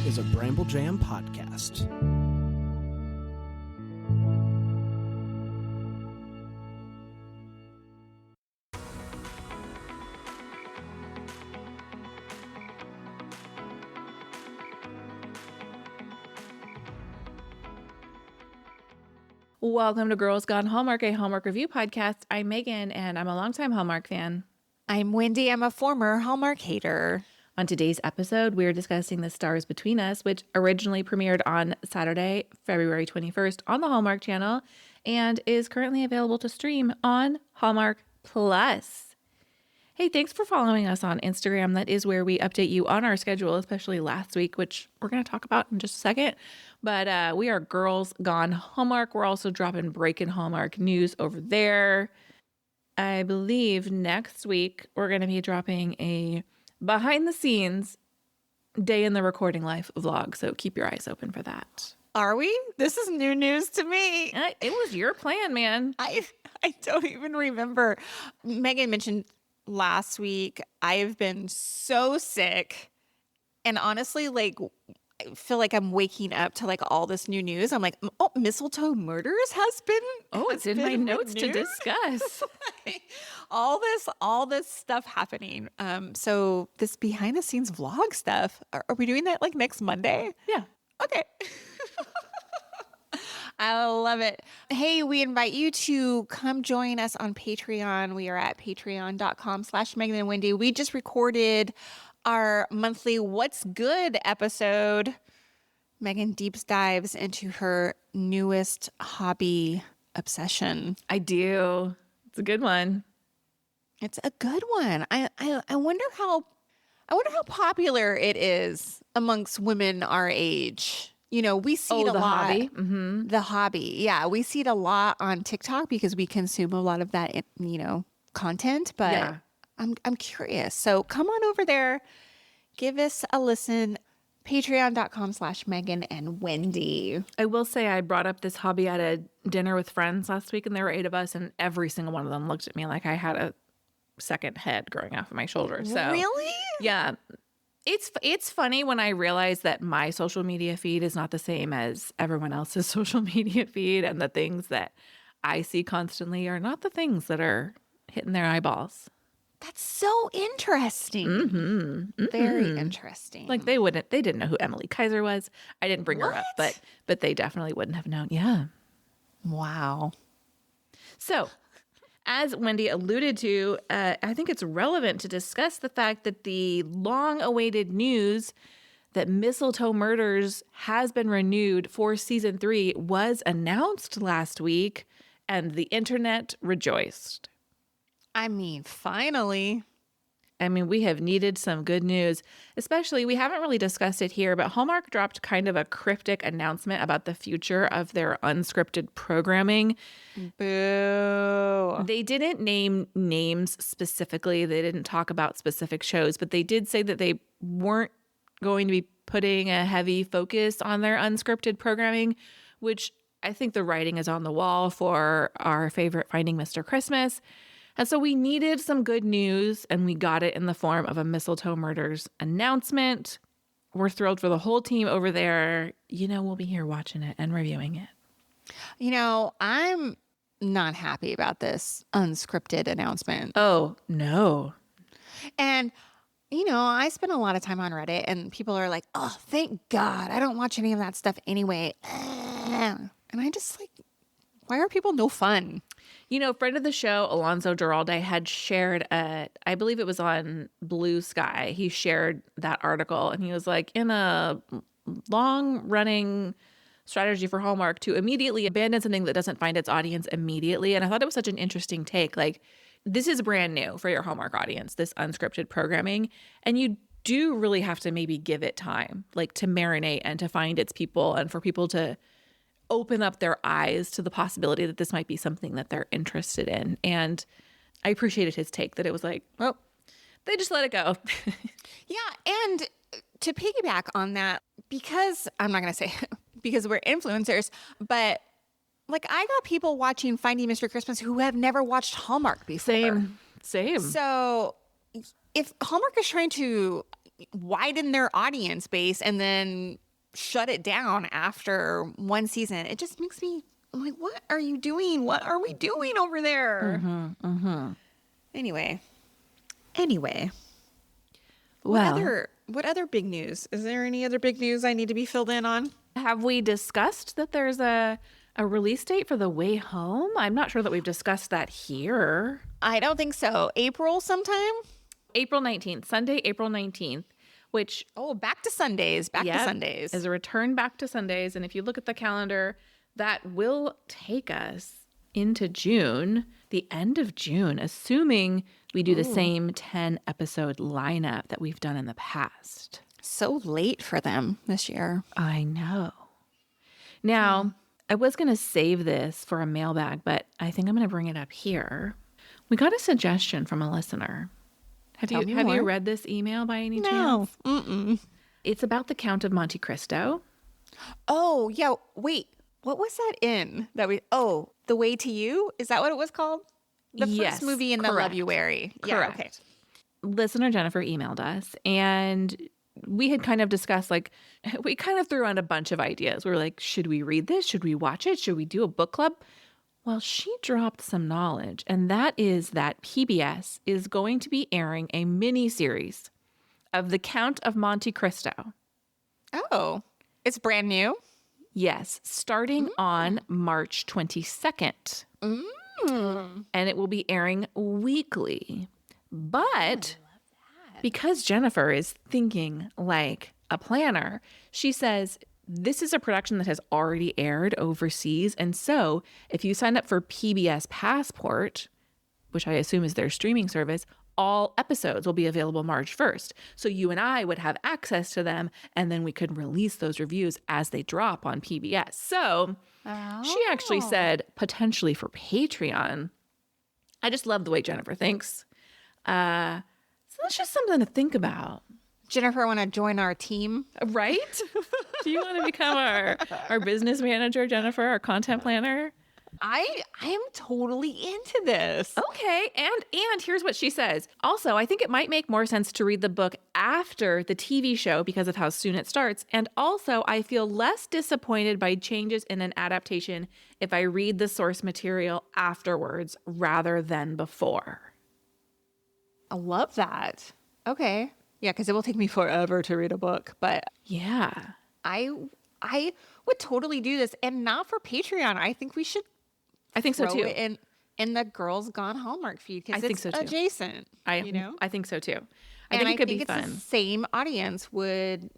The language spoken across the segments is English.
is a Bramble Jam podcast. Welcome to Girls Gone Hallmark, a Hallmark review podcast. I'm Megan, and I'm a longtime Hallmark fan. I'm Wendy. I'm a former Hallmark hater. On today's episode, we're discussing The Stars Between Us, which originally premiered on Saturday, February 21st on the Hallmark Channel and is currently available to stream on Hallmark Plus. Hey, thanks for following us on Instagram. That is where we update you on our schedule, especially last week, which we're going to talk about in just a second. But we are Girls Gone Hallmark. We're also dropping Breaking Hallmark news over there. I believe next week we're going to be dropping a behind the scenes day in the recording life vlog. So keep your eyes open for that. Are we? This is new news to me. It was your plan, man. I don't even remember. Megan mentioned last week, I've been so sick. And honestly, like, I feel like I'm waking up to like all this new news. I'm like, oh, mistletoe murders has been. Oh, it's in my notes to discuss. all this stuff happening. So this behind the scenes vlog stuff, are we doing that like next Monday? Yeah. Okay. I love it. Hey, we invite you to come join us on Patreon. We are at patreon.com/Megan and Wendy. We just recorded our monthly What's Good episode. Megan deep dives into her newest hobby obsession. I do. It's a good one. It's a good one. I wonder how popular it is amongst women our age. You know, we see it a lot. Hobby. Mm-hmm. The hobby. Yeah, we see it a lot on TikTok because we consume a lot of that, content. But yeah. I'm curious. So come on over there. Give us a listen. Patreon.com/Megan and Wendy. I will say I brought up this hobby at a dinner with friends last week, and there were 8 of us, and every single one of them looked at me like I had a second head growing off of my shoulder. So really? Yeah. It's funny when I realize that my social media feed is not the same as everyone else's social media feed, and the things that I see constantly are not the things that are hitting their eyeballs. That's so interesting. Mm-hmm. Mm-hmm. Very interesting. Like they didn't know who Emily Kaiser was. I didn't bring her up, but they definitely wouldn't have known. Yeah. Wow. So, as Wendy alluded to, I think it's relevant to discuss the fact that the long-awaited news that Mistletoe Murders has been renewed for season 3 was announced last week, and the internet rejoiced. I mean, finally. I mean, we have needed some good news, especially, we haven't really discussed it here, but Hallmark dropped kind of a cryptic announcement about the future of their unscripted programming. Boo. They didn't name names specifically. They didn't talk about specific shows, but they did say that they weren't going to be putting a heavy focus on their unscripted programming, which I think the writing is on the wall for our favorite Finding Mr. Christmas. And so we needed some good news, and we got it in the form of a Mistletoe Murders announcement. We're thrilled for the whole team over there. We'll be here watching it and reviewing it. I'm not happy about this unscripted announcement. Oh, no. And, I spend a lot of time on Reddit, and people are like, oh, thank God. I don't watch any of that stuff anyway. And I just why are people no fun? Friend of the show, Alonso Giralde, had shared, I believe it was on Blue Sky. He shared that article, and he was like, in a long-running strategy for Hallmark to immediately abandon something that doesn't find its audience immediately. And I thought it was such an interesting take. Like, this is brand new for your Hallmark audience, this unscripted programming. And you do really have to maybe give it time, like to marinate and to find its people, and for people to open up their eyes to the possibility that this might be something that they're interested in. And I appreciated his take that it was like, well, they just let it go. Yeah. And to piggyback on that, because I'm not going to say because we're influencers, but like I got people watching Finding Mr. Christmas who have never watched Hallmark before. Same. So if Hallmark is trying to widen their audience base and then shut it down after one season. It just makes me, I'm like, what are you doing? What are we doing over there? Anyway. Well, What other big news? Is there any other big news I need to be filled in on? have we discussed that there's a release date for The Way Home? I'm not sure that we've discussed that here. I don't think so. April sometime? April 19th, Sunday, April 19th, which Back to Sundays. Back to Yep, Sundays. is a return back to Sundays. And if you look at the calendar, that will take us into June, the end of June, assuming we do the same 10 episode lineup that we've done in the past. So late for them this year. I know. Now, I was going to save this for a mailbag, but I think I'm going to bring it up here. We got a suggestion from a listener. Have Tell me you more. read this email by any No. chance? Mm-mm. It's about the Count of Monte Cristo. Oh, yeah. Wait. What was that in? The Way to You? Is that what it was called? The Yes, first movie in correct. the Loveuary. Yeah, Correct. okay. Listener Jennifer emailed us, and we had kind of discussed, we kind of threw out a bunch of ideas. We were like, should we read this? Should we watch it? Should we do a book club? Well, she dropped some knowledge, and that is that PBS is going to be airing a mini-series of The Count of Monte Cristo. Oh, it's brand new? Yes, starting on March 22nd. And it will be airing weekly. But because Jennifer is thinking like a planner, she says this is a production that has already aired overseas. And so if you sign up for PBS Passport, which I assume is their streaming service, all episodes will be available March 1st. So you and I would have access to them, and then we could release those reviews as they drop on PBS. So she actually said potentially for Patreon. I just love the way Jennifer thinks. So that's just something to think about. Jennifer, want to join our team? Right? Do you want to become our business manager, Jennifer, our content planner? I am totally into this. Okay, and here's what she says. Also, I think it might make more sense to read the book after the TV show because of how soon it starts. And also, I feel less disappointed by changes in an adaptation if I read the source material afterwards rather than before. I love that. Okay. Yeah, because it will take me forever to read a book, but Yeah. I would totally do this, and not for Patreon. I think we should I think so throw too. it in the Girls Gone Hallmark feed I because think it's so too. adjacent. I think so too. I think it could be it's fun. the same audience would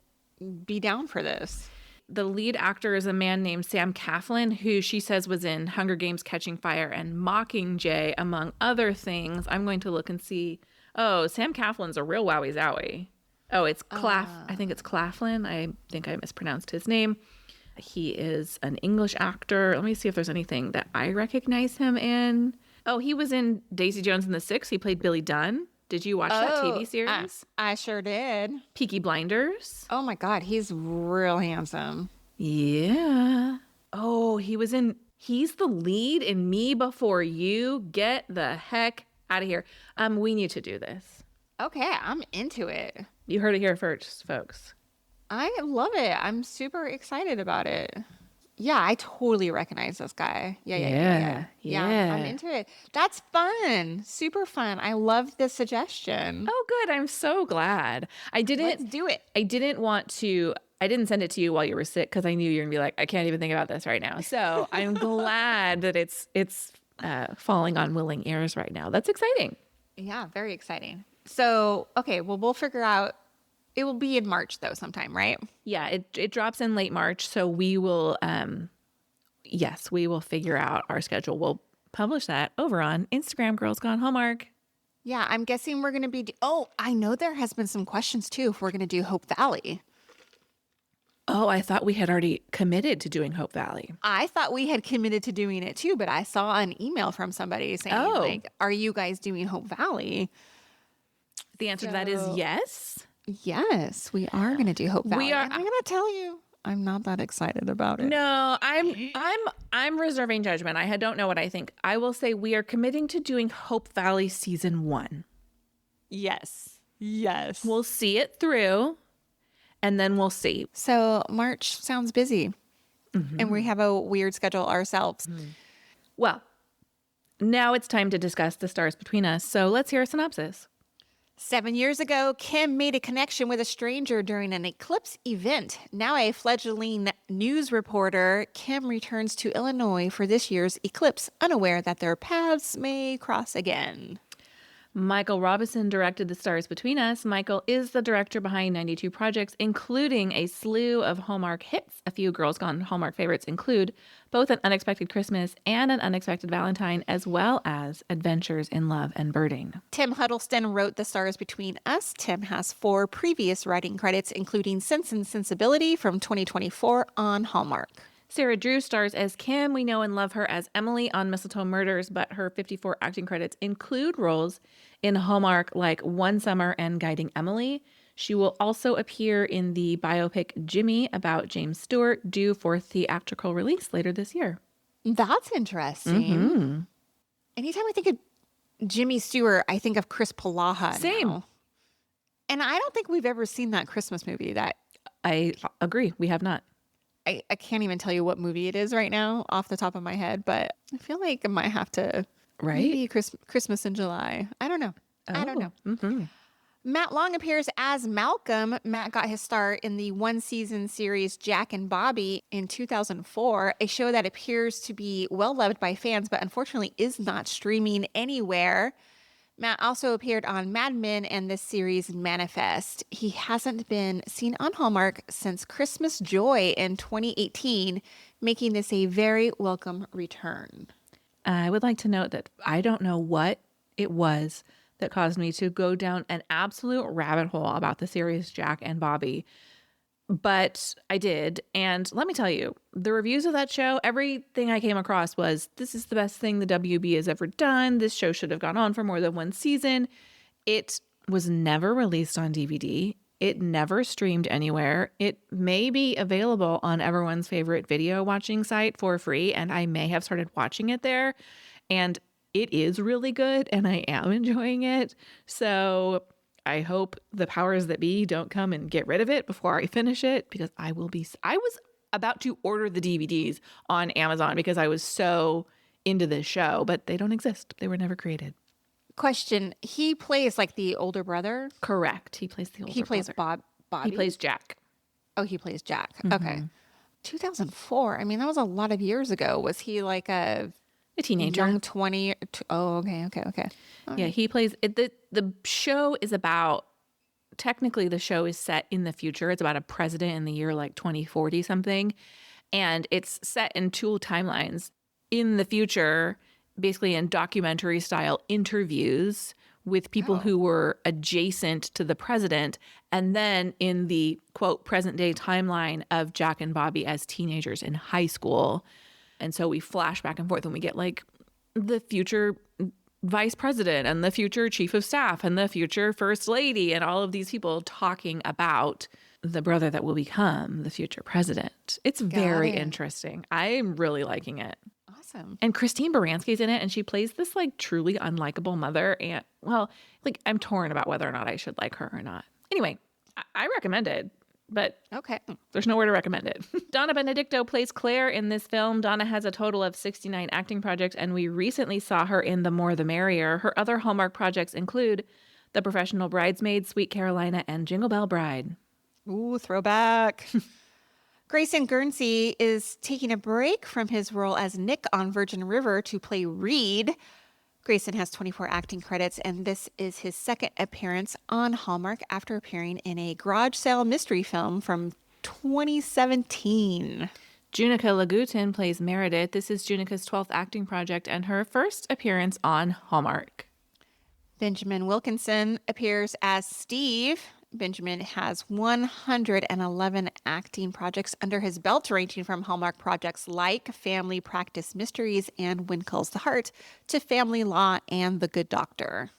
be down for this. The lead actor is a man named Sam Claflin, who she says was in Hunger Games, Catching Fire, and Mockingjay, among other things. I'm going to look and see. Oh, Sam Claflin's a real wowie zowie. Oh, it's I think it's Claflin. I think I mispronounced his name. He is an English actor. Let me see if there's anything that I recognize him in. Oh, he was in Daisy Jones and the Six. He played Billy Dunn. Did you watch that TV series? I sure did. Peaky Blinders. Oh my God, he's real handsome. Yeah. Oh, he's the lead in Me Before You. Get the heck out of here. We need to do this. Okay, I'm into it. You heard it here first, folks. I love it. I'm super excited about it. Yeah, I totally recognize this guy. Yeah. I'm into it. That's fun. Super fun. I love this suggestion. Oh, good. I'm so glad. Let's do it. I didn't send it to you while you were sick because I knew you were going to be like, I can't even think about this right now. So I'm glad that it's falling on willing ears right now. That's exciting. Yeah, very exciting. So, okay, well, we'll figure out. It will be in March, though, sometime, right? Yeah, it drops in late March. So we will, we will figure out our schedule. We'll publish that over on Instagram, Girls Gone Hallmark. Yeah, I'm guessing we're going to be... I know there has been some questions, too, if we're going to do Hope Valley. Oh, I thought we had already committed to doing Hope Valley. I thought we had committed to doing it, too, but I saw an email from somebody saying, are you guys doing Hope Valley? The answer to that is yes. Yes, we are going to do Hope Valley. We are. And I'm going to tell you, I'm not that excited about it. No, I'm reserving judgment. I don't know what I think. I will say we are committing to doing Hope Valley season 1. Yes. Yes. We'll see it through, and then we'll see. So March sounds busy, and we have a weird schedule ourselves. Well, now it's time to discuss the stars between us. So let's hear a synopsis. 7 years ago, Kim made a connection with a stranger during an eclipse event. Now a fledgling news reporter, Kim returns to Illinois for this year's eclipse, unaware that their paths may cross again. Michael Robinson directed The Stars Between Us. Michael is the director behind 92 projects, including a slew of Hallmark hits. A few Girls Gone Hallmark favorites include both An Unexpected Christmas and An Unexpected Valentine, as well as Adventures in Love and Birding. Tim Huddleston wrote The Stars Between Us. Tim has 4 previous writing credits, including Sense and Sensibility from 2024 on Hallmark. Sarah Drew stars as Kim. We know and love her as Emily on Mistletoe Murders, but her 54 acting credits include roles in Hallmark like One Summer and Guiding Emily. She will also appear in the biopic Jimmy about James Stewart, due for theatrical release later this year. That's interesting. Anytime I think of Jimmy Stewart, I think of Chris Palaha. Same. Now. And I don't think we've ever seen that Christmas movie. That I agree. We have not. I can't even tell you what movie it is right now off the top of my head, but I feel like I might have to. Right? Maybe Christmas in July. I don't know. I don't know. Mm-hmm. Matt Long appears as Malcolm. Matt got his start in the one-season series Jack and Bobby in 2004, a show that appears to be well-loved by fans, but unfortunately is not streaming anywhere. Matt also appeared on Mad Men and this series Manifest. He hasn't been seen on Hallmark since Christmas Joy in 2018, making this a very welcome return. I would like to note that I don't know what it was that caused me to go down an absolute rabbit hole about the series Jack and Bobby. But I did. And let me tell you, the reviews of that show, everything I came across was, this is the best thing the WB has ever done. This show should have gone on for more than one season. It was never released on DVD. It never streamed anywhere. It may be available on everyone's favorite video watching site for free, and I may have started watching it there. And it is really good, and I am enjoying it. So I hope the powers that be don't come and get rid of it before I finish it, because I was about to order the DVDs on Amazon because I was so into this show, but they don't exist. They were never created. Question, he plays like the older brother? Correct. He plays the older He plays brother. Bobby? He plays Jack. Oh, he plays Jack. Okay. 2004. I mean, that was a lot of years ago. Was he like a teenager. young 20? Oh, okay. Yeah, he plays it. The show is about, technically the show is set in the future. It's about a president in the year like 2040 something. And it's set in 2 timelines. In the future, basically in documentary style interviews with people who were adjacent to the president. And then in the quote present day timeline of Jack and Bobby as teenagers in high school. And so we flash back and forth and we get like the future vice president and the future chief of staff and the future first lady and all of these people talking about the brother that will become the future president. It's very interesting. I'm really liking it. Awesome. And Christine Baranski's in it, and she plays this like truly unlikable mother. And well, like I'm torn about whether or not I should like her or not. Anyway, I recommend it. But okay, there's nowhere to recommend it. Donna Benedicto plays Claire in this film. Donna has a total of 69 acting projects, and we recently saw her in The More the Merrier. Her other Hallmark projects include The Professional Bridesmaid, Sweet Carolina, and Jingle Bell Bride. Ooh, throwback. Grayson Guernsey is taking a break from his role as Nick on Virgin River to play Reed. Grayson has 24 acting credits, and this is his second appearance on Hallmark after appearing in a garage sale mystery film from 2017. Junica Lagutin plays Meredith. This is Junica's 12th acting project and her first appearance on Hallmark. Benjamin Wilkinson appears as Steve. Benjamin has 111 acting projects under his belt, ranging from Hallmark projects like Family Practice Mysteries and When Calls the Heart to Family Law and The Good Doctor.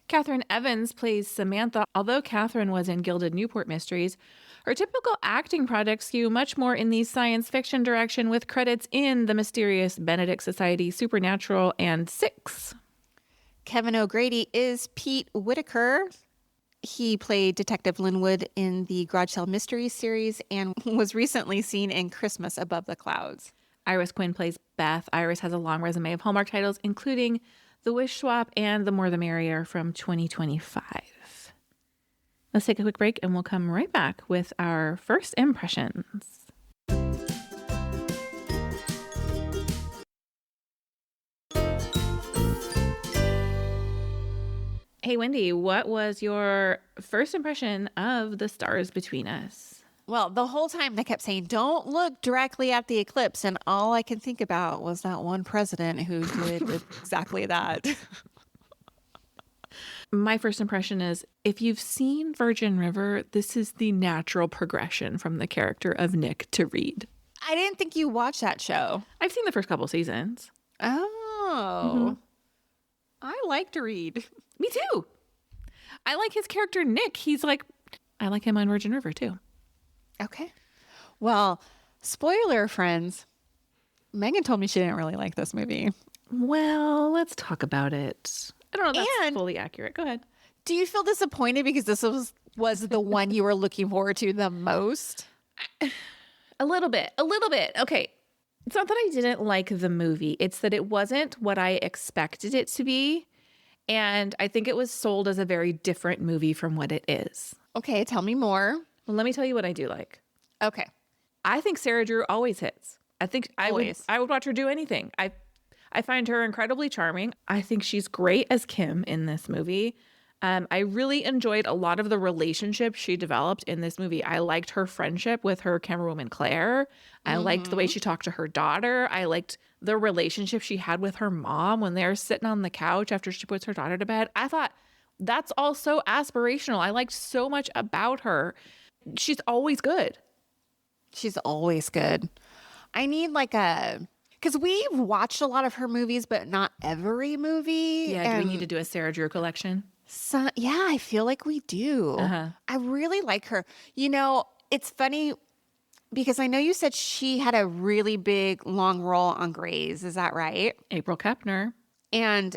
Catherine Evans plays Samantha. Although Catherine was in Gilded Newport Mysteries, her typical acting projects skew much more in the science fiction direction, with credits in The Mysterious Benedict Society, Supernatural, and Six. Kevin O'Grady is Pete Whitaker. He played Detective Linwood in the Garage Sale Mysteries series and was recently seen in Christmas Above the Clouds. Iris Quinn plays Beth. Iris has a long resume of Hallmark titles, including The Wish Swap and The More the Merrier from 2025. Let's take a quick break and we'll come right back with our first impressions. Hey, Wendy, what was your first impression of The Stars Between Us? Well, the whole time they kept saying, don't look directly at the eclipse. And all I can think about was that one president who did exactly that. My first impression is, if you've seen Virgin River, this is the natural progression from the character of Nick to Reed. I didn't think you watched that show. I've seen the first couple seasons. Oh. I like to read. Me too. I like his character, Nick. I like him on Virgin River too. Okay. Well, spoiler, friends. Megan told me she didn't really like this movie. Well, let's talk about it. I don't know if that's And- fully accurate. Go ahead. Do you feel disappointed because this was the one you were looking forward to the most? A little bit. Okay. It's not that I didn't like the movie. It's that it wasn't what I expected it to be. And I think it was sold as a very different movie from what it is. Okay, tell me more. Well, let me tell you what I do like. Okay. I think Sarah Drew always hits. I think Always. I would watch her do anything. I find her incredibly charming. I think she's great as Kim in this movie. I really enjoyed a lot of the relationships she developed in this movie. I liked her friendship with her camerawoman Claire. I liked the way she talked to her daughter. I liked the relationship she had with her mom when they're sitting on the couch after she puts her daughter to bed. I thought that's all so aspirational. I liked so much about her. She's always good. She's always good. I need because we've watched a lot of her movies, but not every movie. Yeah, do we need to do a Sarah Drew collection? Yeah, I feel like we do. I really like her. You know, it's funny because I know you said she had a really big, long role on Grey's. Is that right? April Kepner. And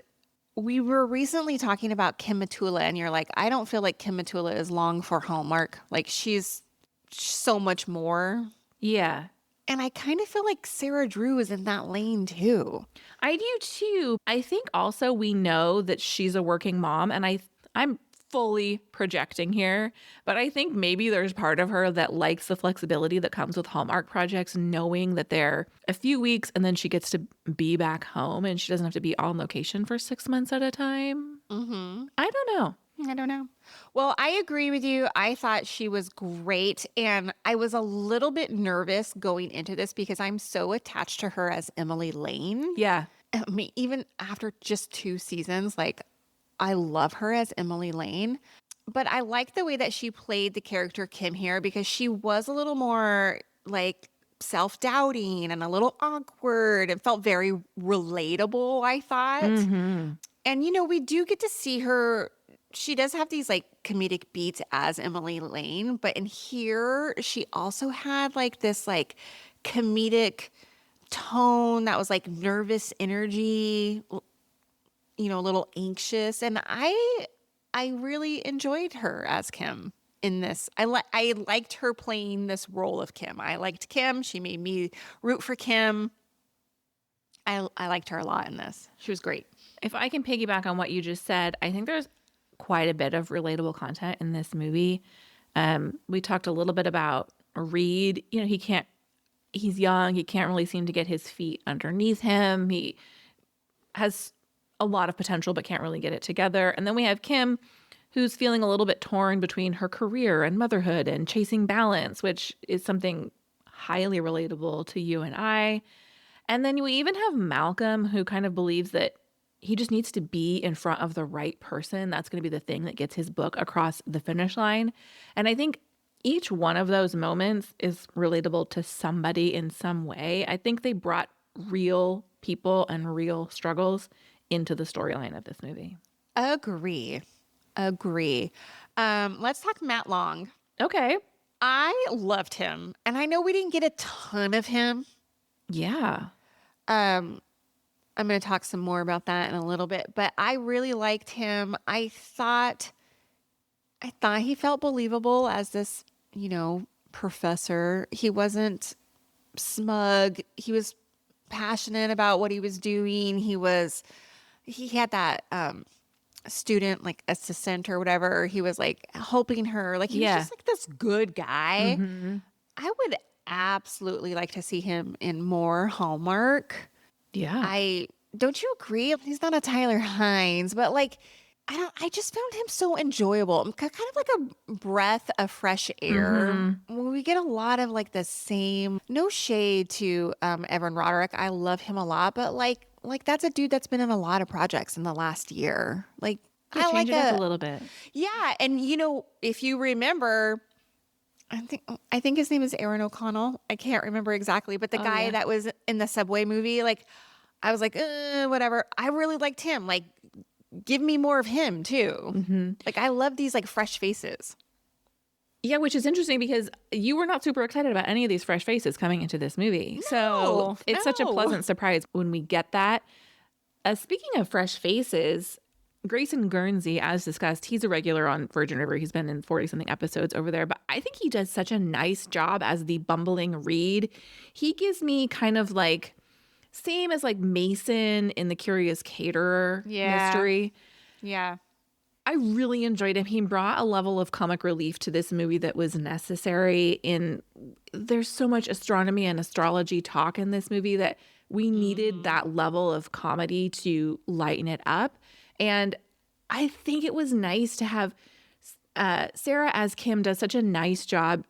we were recently talking about Kim Matula, and you're like, I don't feel like Kim Matula is long for Hallmark. Like, she's so much more. Yeah. And I kind of feel like Sarah Drew is in that lane too. I do too. I think also we know that she's a working mom, and I'm fully projecting here, but I think maybe there's part of her that likes the flexibility that comes with Hallmark projects, knowing that they're a few weeks and then she gets to be back home and she doesn't have to be on location for 6 months at a time. I don't know. I don't know. Well, I agree with you. I thought she was great. And I was a little bit nervous going into this because I'm so attached to her as Emily Lane. Yeah. I mean, even after just 2 seasons, like, I love her as Emily Lane. But I like the way that she played the character Kim here because she was a little more like self-doubting and a little awkward and felt very relatable, I thought. And, you know, we do get to see her. She does have these like comedic beats as Emily Lane, but in here she also had like this like comedic tone that was like nervous energy, you know, a little anxious. And I really enjoyed her as Kim in this. I liked her playing this role of Kim. I liked Kim. She made me root for Kim. I liked her a lot in this. She was great. If I can piggyback on what you just said, I think there's quite a bit of relatable content in this movie. We talked a little bit about Reed. You know, he's young. He can't really seem to get his feet underneath him. He has a lot of potential, but can't really get it together. And then we have Kim, who's feeling a little bit torn between her career and motherhood and chasing balance, which is something highly relatable to you and I. And then we even have Malcolm, who kind of believes that he just needs to be in front of the right person. That's going to be the thing that gets his book across the finish line. And I think each one of those moments is relatable to somebody in some way. I think they brought real people and real struggles into the storyline of this movie. Agree. Let's talk Matt Long. Okay. I loved him. And I know we didn't get a ton of him. Yeah. I'm going to talk some more about that in a little bit, but I really liked him. I thought I thought he felt believable as this, professor. He wasn't smug. He was passionate about what he was doing. He had that student like assistant or whatever. He was like helping her. Like he was Yeah. just like this good guy. I would absolutely like to see him in more Hallmark. Yeah. Don't you agree? He's not a Tyler Hines, but like I just found him so enjoyable. Kind of like a breath of fresh air. We get a lot of like the same, no shade to Evan Roderick. I love him a lot, but like that's a dude that's been in a lot of projects in the last year. Like I Change like it up a little bit. yeah, and if you remember, I think his name is Aaron O'Connell. I can't remember exactly, but the guy that was in the Subway movie, like I was like, whatever. I really liked him. Like, give me more of him too. Like I love these like fresh faces. Yeah, which is interesting because you were not super excited about any of these fresh faces coming into this movie. So it's such a pleasant surprise when we get that. Speaking of fresh faces, Grayson Guernsey, as discussed, he's a regular on Virgin River. He's been in 40-something episodes over there. But I think he does such a nice job as the bumbling Reed. He gives me kind of like, same as like Mason in The Curious Caterer mystery. Yeah. I really enjoyed him. He brought a level of comic relief to this movie that was necessary. There's so much astronomy and astrology talk in this movie that we needed that level of comedy to lighten it up. And I think it was nice to have Sarah as Kim does such a nice job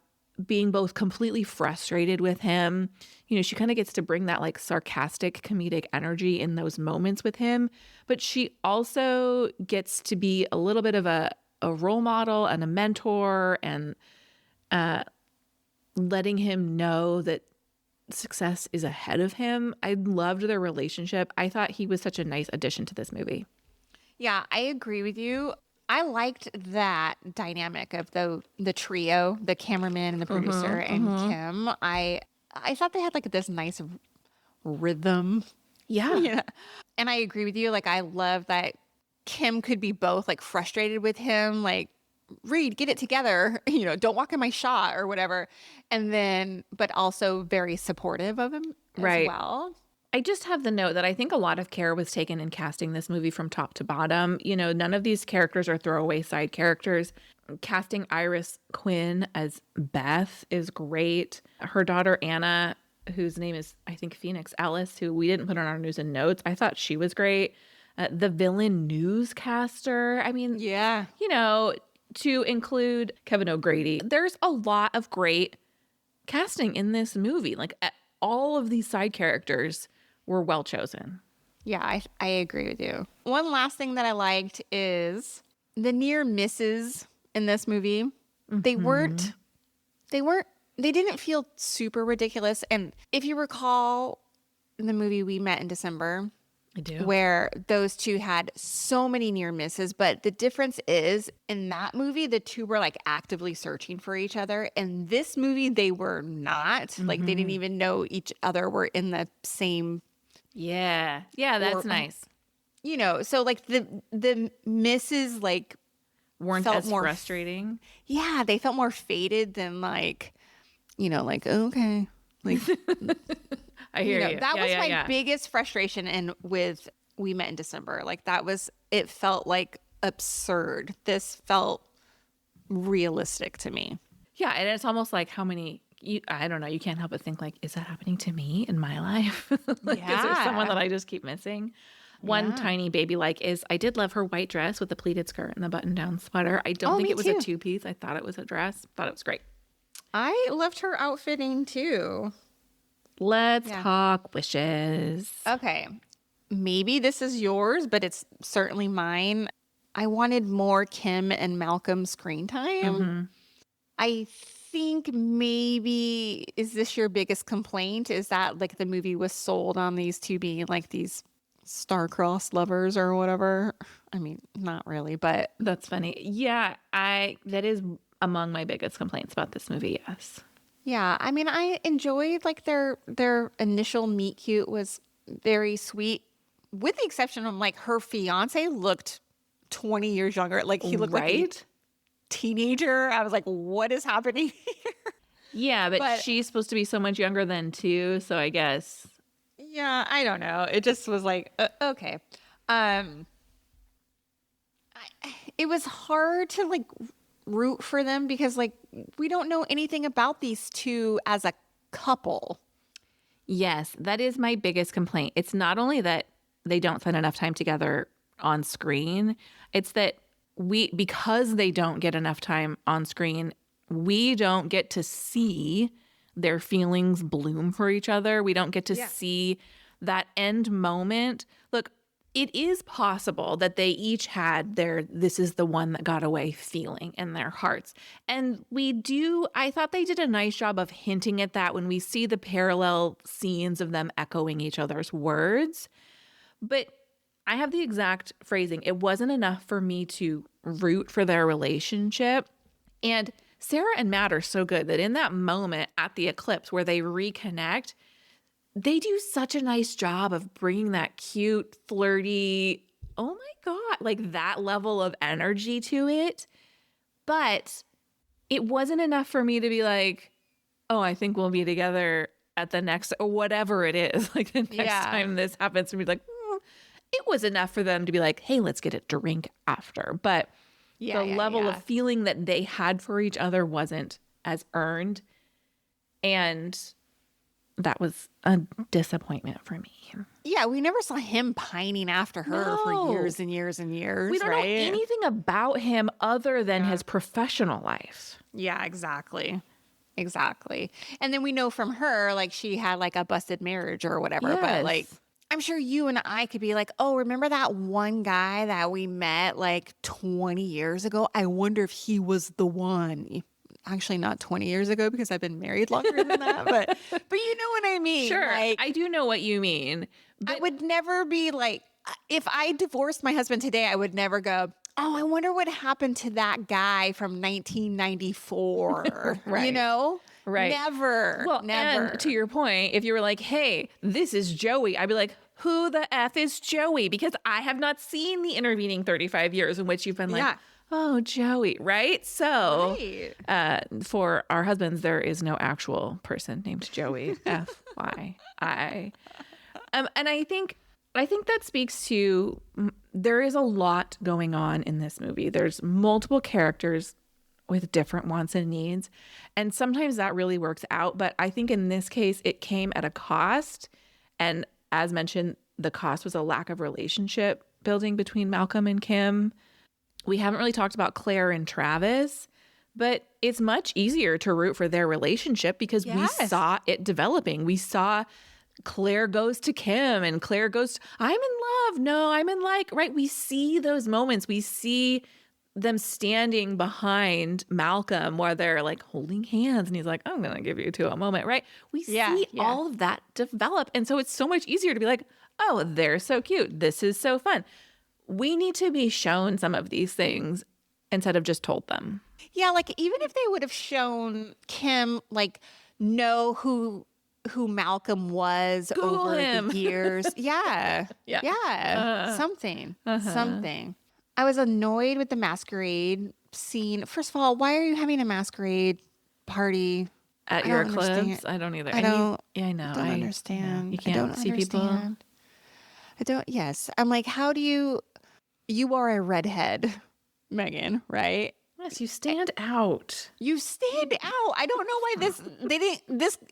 being both completely frustrated with him. She kind of gets to bring that like sarcastic comedic energy in those moments with him, but she also gets to be a little bit of a role model and a mentor and letting him know that success is ahead of him. I loved their relationship. I thought he was such a nice addition to this movie. Yeah, I agree with you. I liked that dynamic of the trio, the cameraman and the producer and Kim. I thought they had like this nice rhythm. Yeah. And I agree with you. Like I love that Kim could be both like frustrated with him, like Reed, get it together, don't walk in my shot or whatever. And then, but also very supportive of him as well. I just have the note that I think a lot of care was taken in casting this movie from top to bottom. None of these characters are throwaway side characters. Casting Iris Quinn as Beth is great. Her daughter Anna, whose name is, I think, Phoenix Ellis, who we didn't put on our news and notes. I thought she was great. The villain newscaster. I mean, to include Kevin O'Grady. There's a lot of great casting in this movie. Like all of these side characters were well chosen. Yeah, I agree with you. One last thing that I liked is the near misses in this movie. They didn't feel super ridiculous. And if you recall in the movie We Met in December, I do. Where those two had so many near misses, but the difference is in that movie, the two were like actively searching for each other. In this movie, they were not. Like they didn't even know each other were in the same. Yeah, that's nice. So like the misses like weren't as more frustrating. Yeah, they felt more faded than like, like okay, like. I hear you. That was my biggest frustration with We Met in December. Like it felt like absurd. This felt realistic to me. Yeah, and it's almost like I don't know, you can't help but think like, is that happening to me in my life? Is there someone that I just keep missing? One tiny baby is I did love her white dress with the pleated skirt and the button-down sweater. I don't think it was a two-piece. I thought it was a dress. Thought it was great. I loved her outfitting too. Let's talk wishes. Okay. Maybe this is yours, but it's certainly mine. I wanted more Kim and Malcolm screen time. I think maybe, is this your biggest complaint? Is that like the movie was sold on these two being like these star-crossed lovers or whatever? I mean, not really, but. That's funny. Yeah, that is among my biggest complaints about this movie, yes. Yeah, I mean, I enjoyed like their initial meet cute was very sweet, with the exception of like her fiance looked 20 years younger. Like he looked like teenager. I was like, what is happening here? Yeah, but she's supposed to be so much younger than 2, so I guess. Yeah, I don't know. It just was like, okay. It was hard to like root for them because like we don't know anything about these two as a couple. Yes, that is my biggest complaint. It's not only that they don't spend enough time together on screen, it's that because they don't get enough time on screen, we don't get to see their feelings bloom for each other. We don't get to see that end moment. Look, it is possible that they each had this is the one that got away feeling in their hearts. And I thought they did a nice job of hinting at that when we see the parallel scenes of them echoing each other's words. But I have the exact phrasing. It wasn't enough for me to root for their relationship. And Sarah and Matt are so good that in that moment at the eclipse where they reconnect, they do such a nice job of bringing that cute, flirty, oh my God, like that level of energy to it. But it wasn't enough for me to be like, oh, I think we'll be together at the next, or whatever it is, like the next time this happens, to be like, it was enough for them to be like, hey, let's get a drink after. But the level of feeling that they had for each other wasn't as earned. And that was a disappointment for me. Yeah, we never saw him pining after her for years and years and years. We don't know anything about him other than his professional life. Yeah, exactly. Exactly. And then we know from her, like, she had like a busted marriage or whatever. Yes. But like, I'm sure you and I could be like, oh, remember that one guy that we met like 20 years ago? I wonder if he was the one. Actually, not 20 years ago because I've been married longer than that. But you know what I mean? Sure. Like, I do know what you mean. I would never be like, if I divorced my husband today, I would never go, oh, I wonder what happened to that guy from 1994. Right. You know? Right. Never. Well, never. And to your point, if you were like, hey, this is Joey, I'd be like, who the F is Joey? Because I have not seen the intervening 35 years in which you've been like, oh, Joey, right? So for our husbands, there is no actual person named Joey, FYI. And I think that speaks to, there is a lot going on in this movie. There's multiple characters with different wants and needs. And sometimes that really works out. But I think in this case, it came at a cost. And as mentioned, the cost was a lack of relationship building between Malcolm and Kim. We haven't really talked about Claire and Travis, but it's much easier to root for their relationship because we saw it developing. We saw Claire goes to Kim and Claire goes, I'm in love. No, I'm in like, right? We see those moments. We see them standing behind Malcolm while they're like holding hands and he's like, I'm going to give you two a moment, right? We see all of that develop. And so it's so much easier to be like, oh, they're so cute. This is so fun. We need to be shown some of these things instead of just told them. Yeah, like even if they would have shown Kim, like, know who Malcolm was Google over him. the years. Something. I was annoyed with the masquerade scene. First of all, why are you having a masquerade party At your eclipse? I don't either. I know. I don't understand. You can't see people. Yes. I'm like, how do you are a redhead, Megan, right? Yes, you stand out. You stand out. I don't know why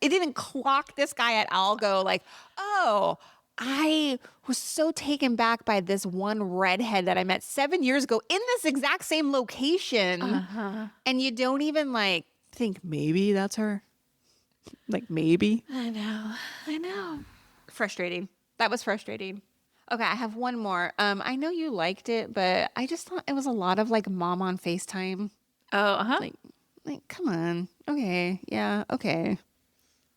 it didn't clock this guy at all. Go like, oh, I was so taken back by this one redhead that I met 7 years ago in this exact same location. And you don't even like think maybe that's her. Like maybe. I know. Frustrating. That was frustrating. Okay, I have one more. I know you liked it, but I just thought it was a lot of like mom on FaceTime. Oh, Like, come on. Okay. Yeah. Okay.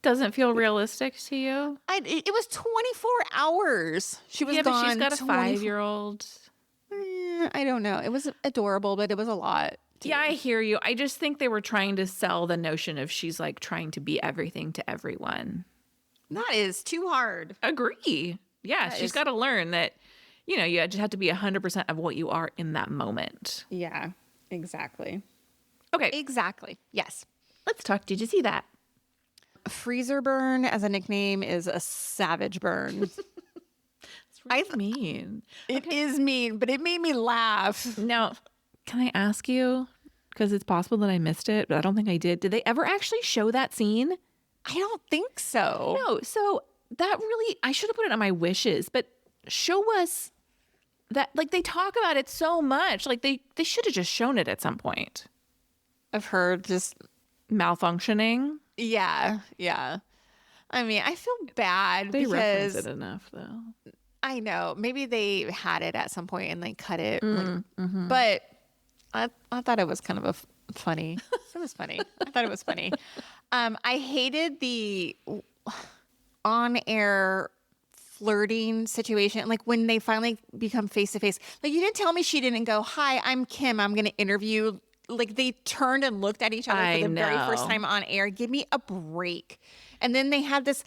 Doesn't feel realistic to you? It was 24 hours. She was gone. But she's got a 5-year-old. I don't know. It was adorable, but it was a lot. Yeah, I hear you. I just think they were trying to sell the notion of she's like trying to be everything to everyone. That is too hard. Agree. Yeah, she's got to learn that, you just have to be 100% of what you are in that moment. Yeah, exactly. Okay, Exactly. Yes. let's talk. Did you see that? Freezer burn as a nickname is a savage burn. It's mean. It is mean, but it made me laugh. Now, can I ask you, because it's possible that I missed it, but I don't think I did. Did they ever actually show that scene? I don't think so. No. So that really, I should have put it on my wishes, but show us that, like, they talk about it so much. Like, they should have just shown it at some point. Of her just, Malfunctioning. yeah. I mean, I feel bad They reference because it enough, though. I know maybe they had it at some point and they cut it, but I thought it was kind of funny. It was funny. I thought it was funny. I hated the on-air flirting situation, like when they finally become face to face. Like, you didn't tell me she didn't go, "Hi, I'm Kim. I'm going to interview." Like, they turned and looked at each other for the very first time on air. Give me a break. And then they had this.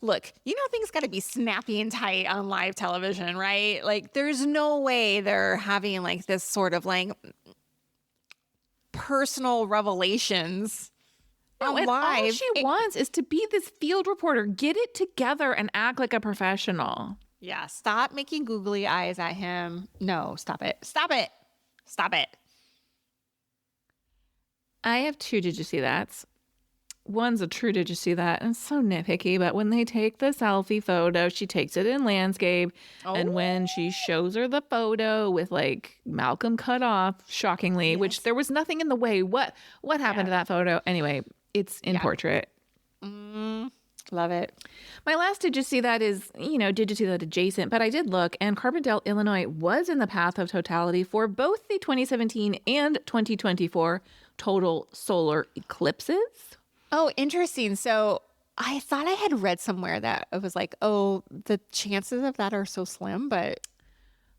Look, you know, things got to be snappy and tight on live television, right? Like, there's no way they're having like this sort of like personal revelations on And live. all she wants is to be this field reporter. Get it together and act like a professional. Yeah, stop making googly eyes at him. No, stop it. Stop it. Stop it. I have two did you see that's. One's a true did you see that? And it's so nitpicky, but when they take the selfie photo, she takes it in landscape. And when she shows her the photo with like Malcolm cut off, shockingly, which there was nothing in the way. What happened to that photo? Anyway, it's in portrait. Love it. My last did you see that is, did you see that adjacent? But I did look, and Carbondale, Illinois was in the path of totality for both the 2017 and 2024 total solar eclipses. Oh, interesting. So I thought I had read somewhere that it was like, oh, the chances of that are so slim, but.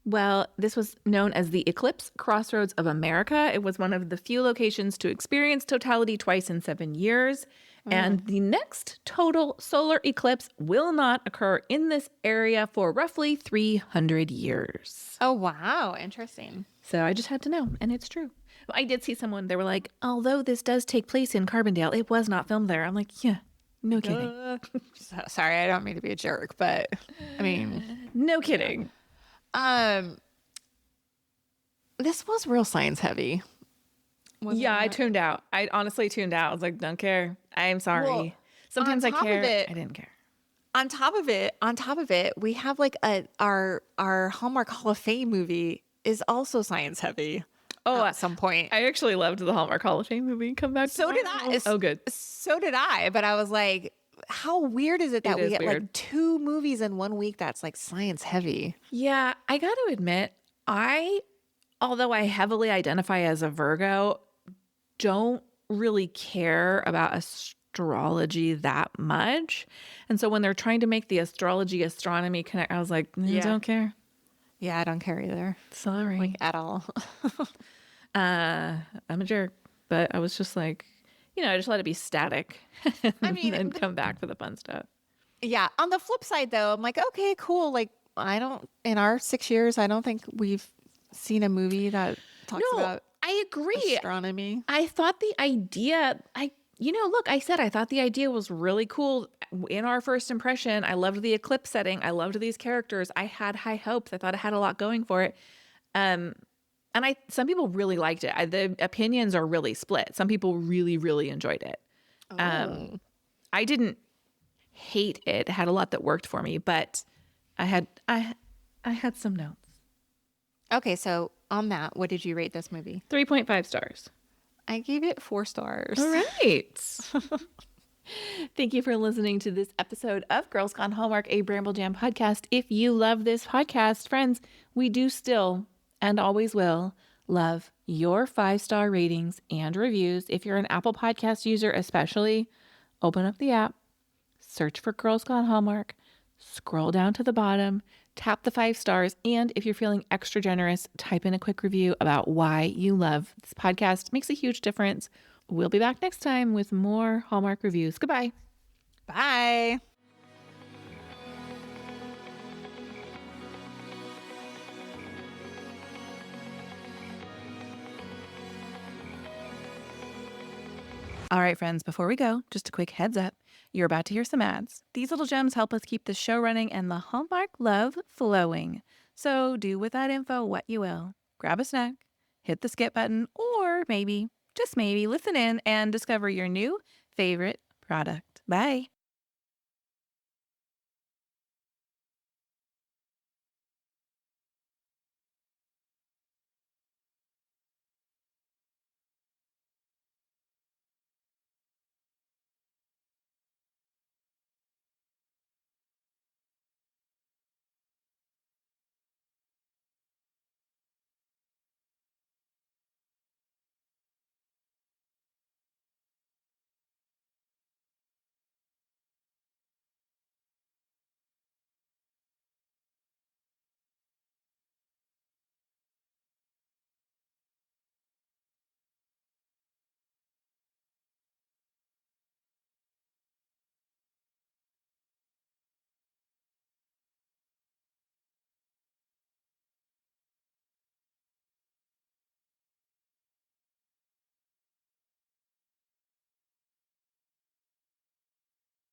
Well, this was known as the Eclipse Crossroads of America. It was one of the few locations to experience totality twice in 7 years. And the next total solar eclipse will not occur in this area for roughly 300 years. Oh, wow. Interesting. So I just had to know, and it's true. I did see someone, they were like, although this does take place in Carbondale, it was not filmed there. I'm like, yeah, no kidding. Sorry, I don't mean to be a jerk, but I mean. No kidding. This was real science heavy. Yeah, I tuned out. I honestly tuned out. I was like, don't care. I'm sorry. Well, Sometimes I on top of care. it- I didn't care. On top of it, we have like our Hallmark Hall of Fame movie is also science heavy. Oh, At some point. I actually loved the Hallmark Hall of Fame movie. Come back. So did tomorrow. I. Oh, good. So did I. But I was like, how weird is it that It we is get weird. like 2 movies in 1 week that's like science heavy? Yeah, I got to admit, although I heavily identify as a Virgo, don't really care about astrology that much. And so when they're trying to make the astrology astronomy connect, I was like, I don't care. Yeah, I don't care either. Sorry. Like at all. I'm a jerk, but I was just like, I just let it be static. I mean, and come back for the fun stuff. Yeah. On the flip side, though, I'm like, okay, cool. Like, in our 6 years, I don't think we've seen a movie that talks about I agree. astronomy. I thought the idea, look, I said I thought the idea was really cool. In our first impression, I loved the eclipse setting. I loved these characters. I had high hopes. I thought it had a lot going for it. And some people really liked it. The opinions are really split. Some people really, really enjoyed it. I didn't hate it. It had a lot that worked for me, but I had some notes. Okay, so on that, what did you rate this movie? 3.5 stars. I gave it 4 stars. All right. Thank you for listening to this episode of Girls Gone Hallmark, a Bramble Jam podcast. If you love this podcast, friends, we do still and always will love your 5-star ratings and reviews. If you're an Apple Podcast user especially, open up the app, search for Girls Gone Hallmark, scroll down to the bottom, tap the 5 stars, and if you're feeling extra generous, type in a quick review about why you love this podcast. It makes a huge difference. We'll be back next time with more Hallmark reviews. Goodbye. Bye. All right, friends, before we go, just a quick heads up. You're about to hear some ads. These little gems help us keep the show running and the Hallmark love flowing. So do with that info what you will. Grab a snack, hit the skip button, or maybe, just maybe, listen in and discover your new favorite product. Bye.